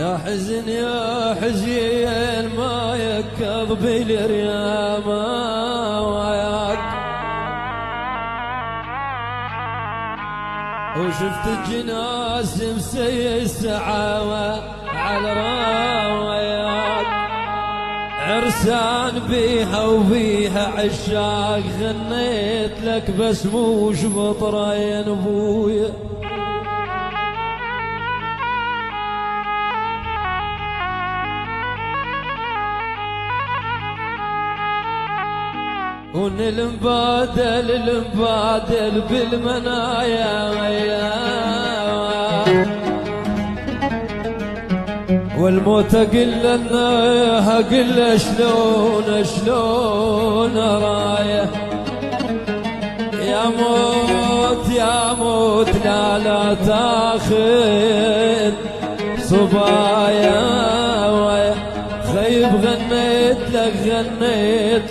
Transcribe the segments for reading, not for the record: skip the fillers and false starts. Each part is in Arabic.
يا حزن يا حزين ما يكض بالريام وياك، وشفت الجناس مسي السعاوة على راوياك، عرسان بيها وبيها عشاق غنيت لك بس موش بطرين ابويا. ونلمبادل بالمنايا والموت قلنا قل شلون رايه يا موت لا تاخذ صبايا خيب غنيت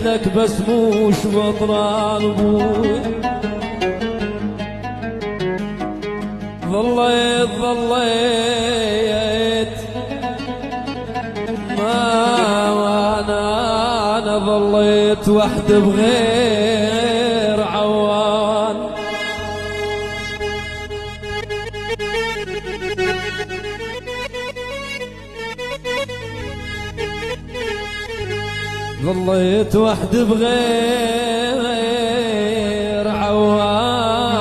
لك بس موش بطران ابوي. ظليت ما وانا ظليت وحد بغير عوان، ظليت وحد بغير عوان،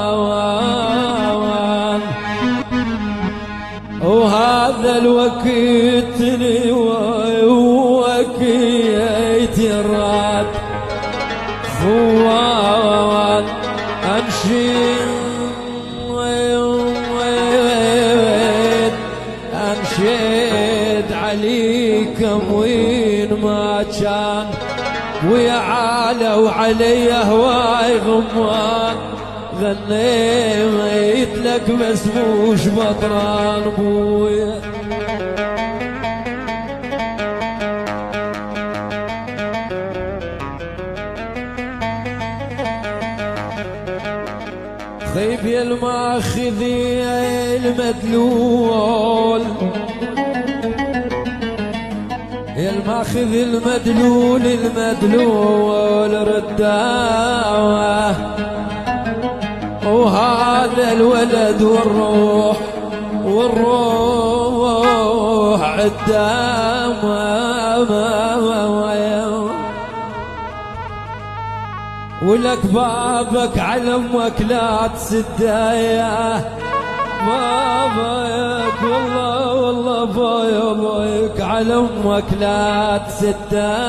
وهذا الوقت وكيت الراد خوان أنشد عليكم وين ما كان، ويا عالة وعلي هواي غمان، غنيت لك بس موش بطران ابويا. خيب يا الماخذي المدلول، يا الماخذ المدلول رداوه، وهذا الولد والروح عدامه، ولك بابك على امك لا تسدايه، بابك والله بايك على امك لا تسدايه.